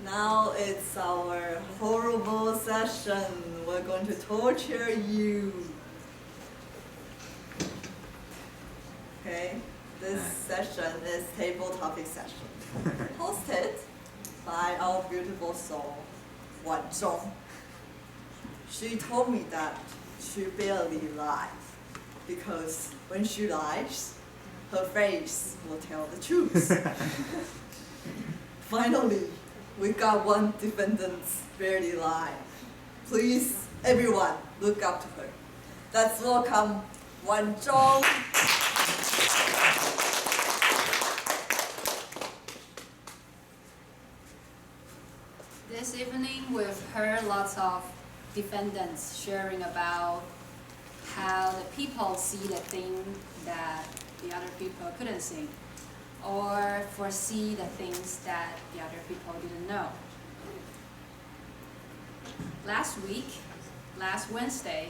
Now it's our horrible session. We're going to torture you. Okay, this session is table topic session, hosted by our beautiful soul, Wan Zhong. She told me that she barely lies, because when she lies, her face will tell the truth. Finally, we got one defendant barely lie. Please, everyone, look up to her. Let's welcome Wan Zhong. This evening we've heard lots of defendants sharing about how the people see the thing that the other people couldn't see, or foresee the things that the other people didn't know. Last Wednesday,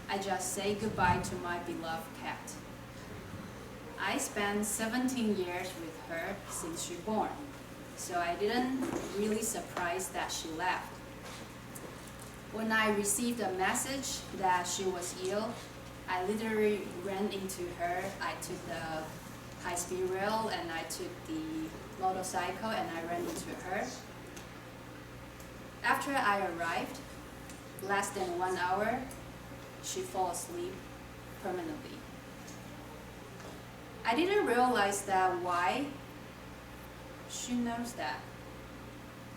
I just said goodbye to my beloved cat. I spent 17 years with her since she was born, so I didn't really surprised that she left. When I received a message that she was ill, I literally ran into her. I took the high-speed rail and I took the motorcycle and I ran into her. After I arrived, less than 1 hour, she fell asleep permanently. I didn't realize that why she knows that.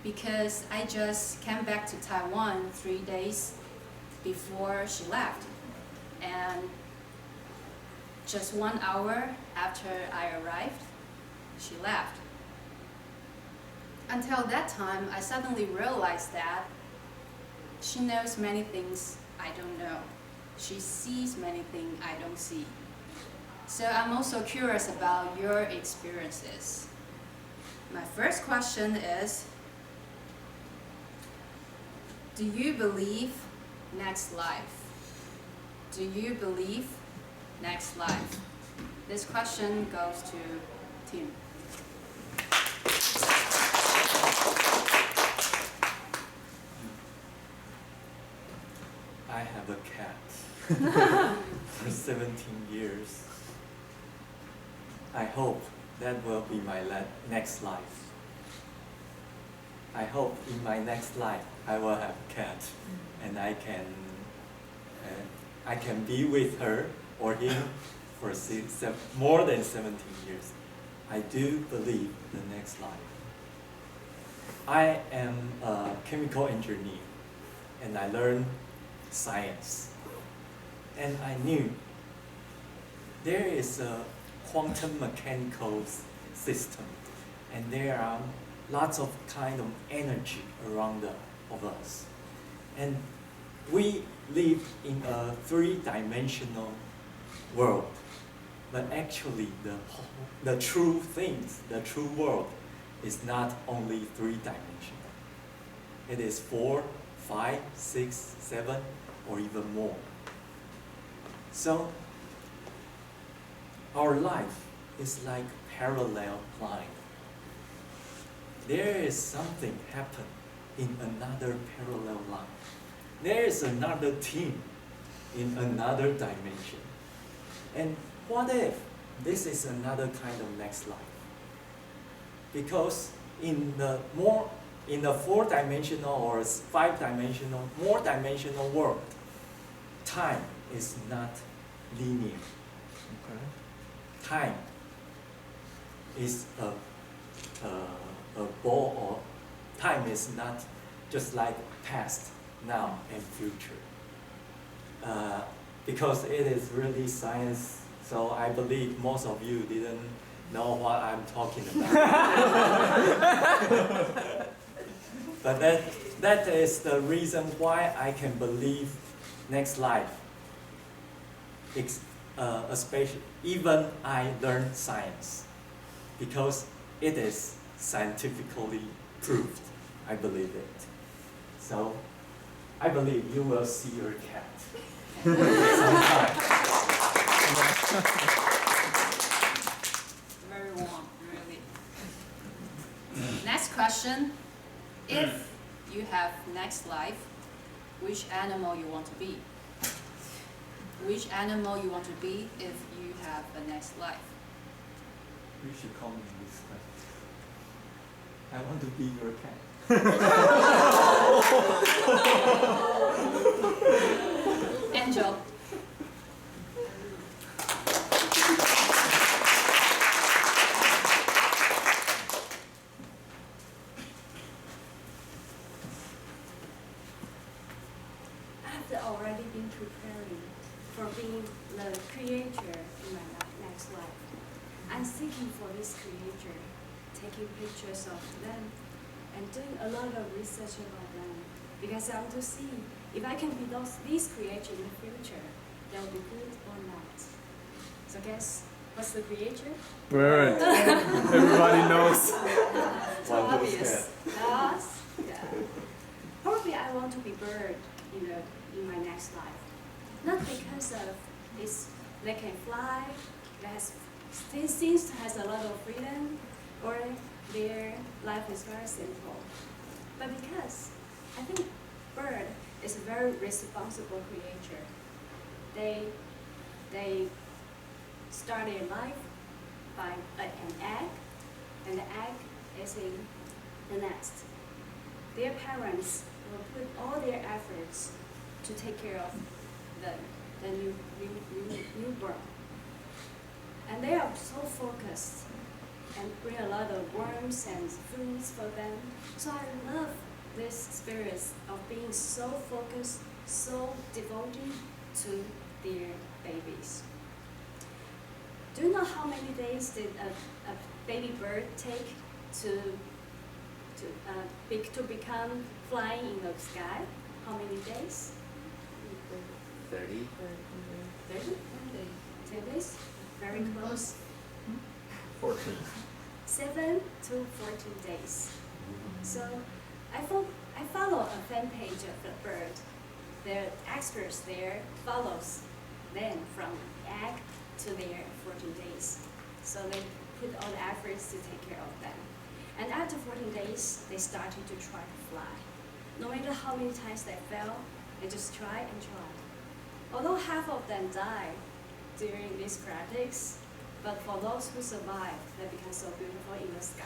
Because I just came back to Taiwan 3 days before she left. And just 1 hour after I arrived, she left. Until that time, I suddenly realized that she knows many things I don't know. She sees many things I don't see. So I'm also curious about your experiences. My first question is, do you believe next life? Do you believe next life? This question goes to Tim. I have a cat for 17 years. I hope that will be my next life. I hope in my next life I will have a cat and I can be with her or him for more than 17 years. I do believe the next life. I am a chemical engineer and I learned science. And I knew there is a quantum mechanical system and there are lots of kind of energy around of us. And we live in a three-dimensional world, but actually the true things, the true world is not only three-dimensional. It is 4, 5, 6, 7, or even more. So our life is like parallel line. There is something happen in another parallel line. There is another team in another dimension. And what if this is another kind of next life? Because in the 4-dimensional or 5-dimensional, more dimensional world, time is not linear. Okay. Time is a ball, or time is not just like past, now, and future. Because it is really science, so I believe most of you didn't know what I'm talking about. But that is the reason why I can believe next life. Especially, even I learned science, because it is scientifically proved. I believe it. So I believe you will see your cat sometime. Very warm. question. If you have next life, which animal you want to be? Which animal you want to be if you have a next life? You should call me this question. I want to be your cat. Angel. I've already been preparing for being the creator in my next life. I'm seeking for this creator, taking pictures of them, and doing a lot of research about them, because I want to see if I can be these creators in the future, that will be good or not. So guess, what's the creator? Bird. Everybody knows. So obvious. Yes. Yeah. Probably I want to be bird in my next life. Not because of they can fly, seems to has a lot of freedom, or their life is very simple. But because I think bird is a very responsible creature. They start their life by an egg, and the egg is in the nest. Their parents will put all their efforts to take care of the newborn. And they are so focused and bring a lot of worms and foods for them. So I love this spirit of being so focused, so devoted to their babies. Do you know how many days did a baby bird take to become flying in the sky? How many days? 30. 30? 10 days? Very close. 14. 7 to 14 days. So I follow a fan page of the bird. The experts there follows them from egg to their 14 days. So they put all the efforts to take care of them. And after 14 days, they started to try to fly. No matter how many times they fell, they just try and try. Although half of them died during these practice, but for those who survive, they become so beautiful in the sky.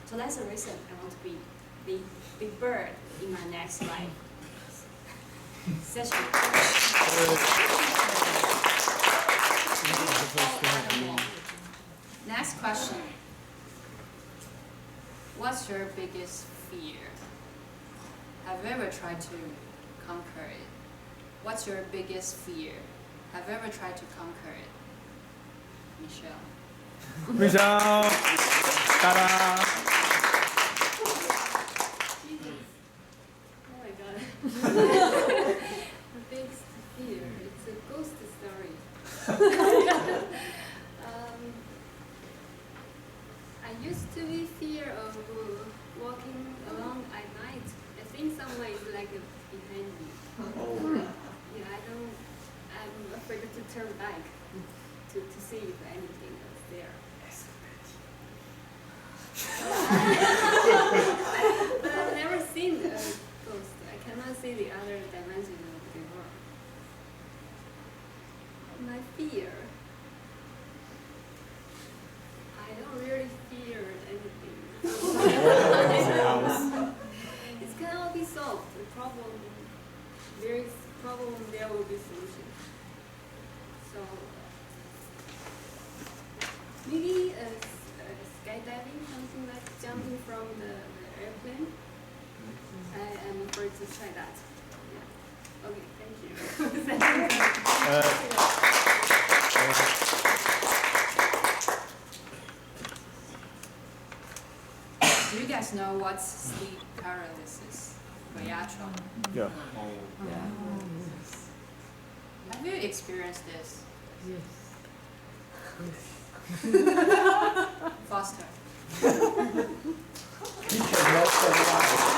So that's the reason I want to be the big bird in my next life. Session. Next question. What's your biggest fear? Have you ever tried to conquer it? What's your biggest fear? Have you ever tried to conquer it? Michelle. Michelle. Ta-da. Oh my god. The biggest fear. It's a ghost story. I used to be fear of walking along at night. I think someone is like behind me. Oh. Yeah, I'm afraid to turn back to see if anything is there. But I've never seen a ghost. I cannot see the other dimension of the world. My fear. I don't really fear anything. It can all be solved. The problem, there is problem, there will be solution. So maybe skydiving, something like jumping from the airplane. I am afraid to try that. Yeah. Okay, thank you. Do you guys know what's sleep paralysis? Gayatron. Yeah. Oh. Yeah. Have you experienced this? Foster. He cannot survive.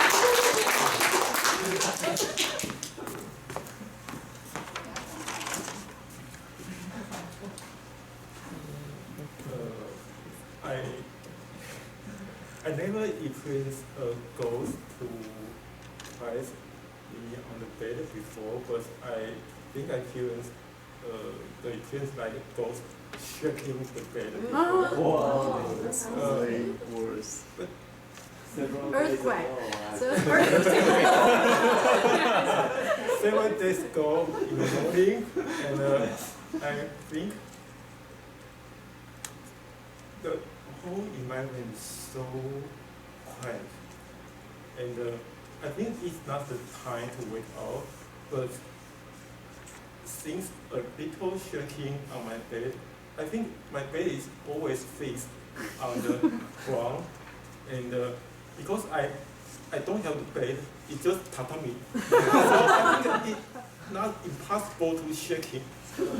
I never experienced a ghost to surprise me on the bed before, but I think I experienced the experience like a ghost shaking the bed. Wow. That's Uh, way worse. Several Earthquake. days ago, I- 7 days ago in the morning, and I think the whole environment is so quiet, and I think it's not the time to wake up, but things a little shaking on my bed. I think my bed is always fixed on the ground, and because I don't have the bed, it's just tatami. So I think it's not impossible to shake it,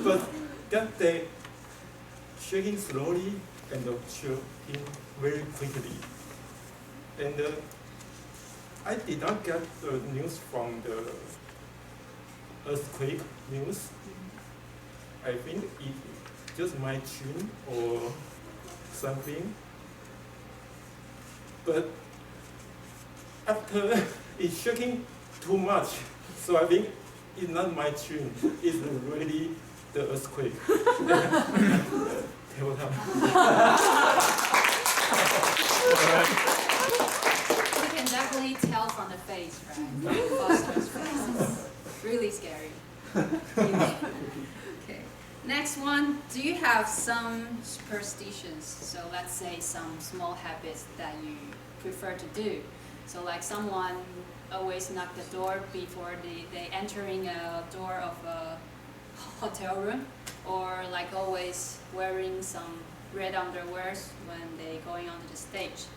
but that day shaking slowly and shaking very quickly, and I did not get the news from the earthquake news. I think it's just my dream or something. But after it's shaking too much, so I think it's not my dream. It's really the earthquake. Tabletop. You can definitely tell from the face, right? From Foster's face. It's really scary. Okay. Next one. Do you have some superstitions? So let's say some small habits that you prefer to do. So like someone always knock the door before they entering a door of a hotel room, or like always wearing some red underwears when they going onto the stage.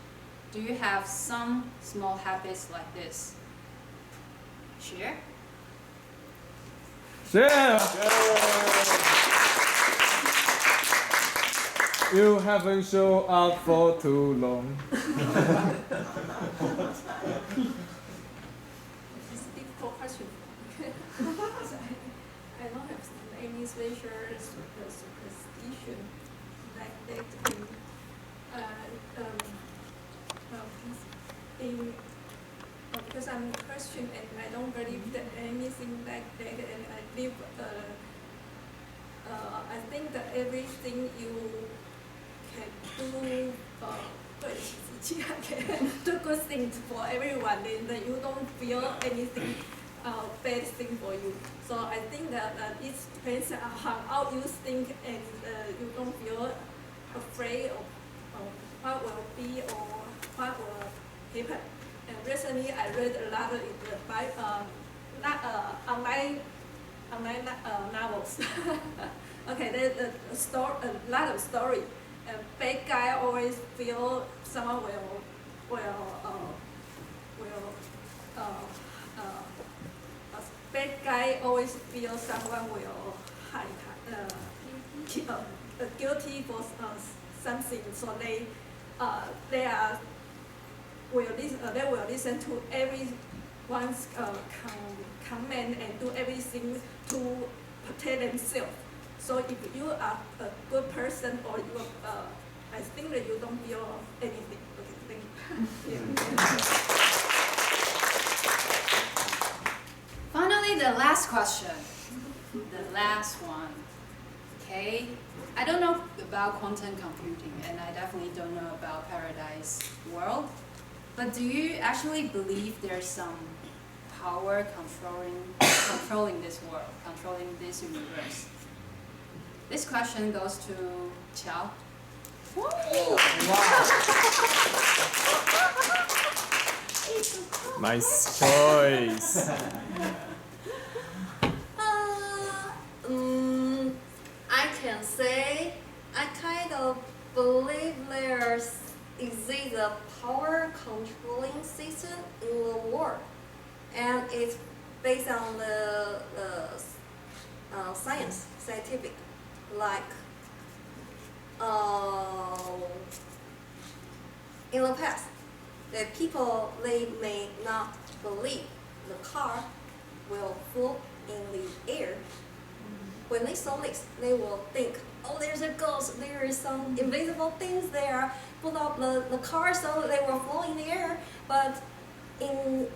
Do you have some small habits like this? Share? Yeah. You haven't shown up for too long. It's a difficult question. I don't have any special superstition like that because I'm a Christian and I don't believe that anything like that, and I live I think that everything you can do 对自己 can do good things for everyone, and that you don't feel anything bad thing for you. So I think that it depends on how you think, and you don't feel afraid of what will be or what will happen. And recently I read a lot in the Bible, online novels. Okay, there's a lot of story. A bad guy always feel someone a bad guy always feel someone will guilty for something, so they will listen to everyone's comment and do everything to protect themselves. So if you are a good person, or you I think that you don't feel anything. Okay, thank you. Finally, the last question. The last one. Okay. I don't know about quantum computing, and I definitely don't know about paradise world. But do you actually believe there's some power controlling this world, controlling this universe? This question goes to Qiao. Nice choice. I can say I kind of believe there exists a power controlling system in the world, and it's based on the scientific, like in the past, the people, they may not believe the car will float in the air, when they saw this, they will think, oh, there's a ghost, there is some invisible things there, put up the car so they will float in the air. But in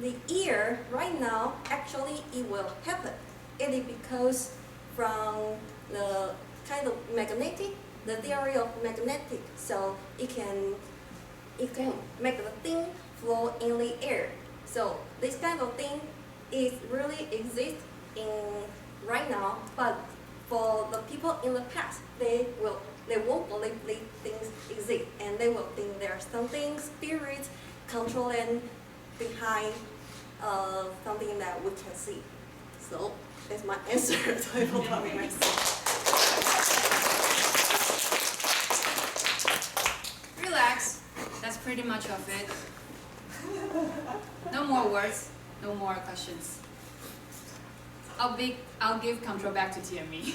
the air right now, actually it will happen. It is because from the kind of magnetic, the theory of magnetic, so it can make the thing float in the air. So this kind of thing is really exist in right now, but for the people in the past, they won't believe these things exist, and they will think there's something spirit controlling behind something that we can see. So that's my answer to TableTopics message. Relax. That's pretty much of it. No more words, no more questions. I'll give control back to TME.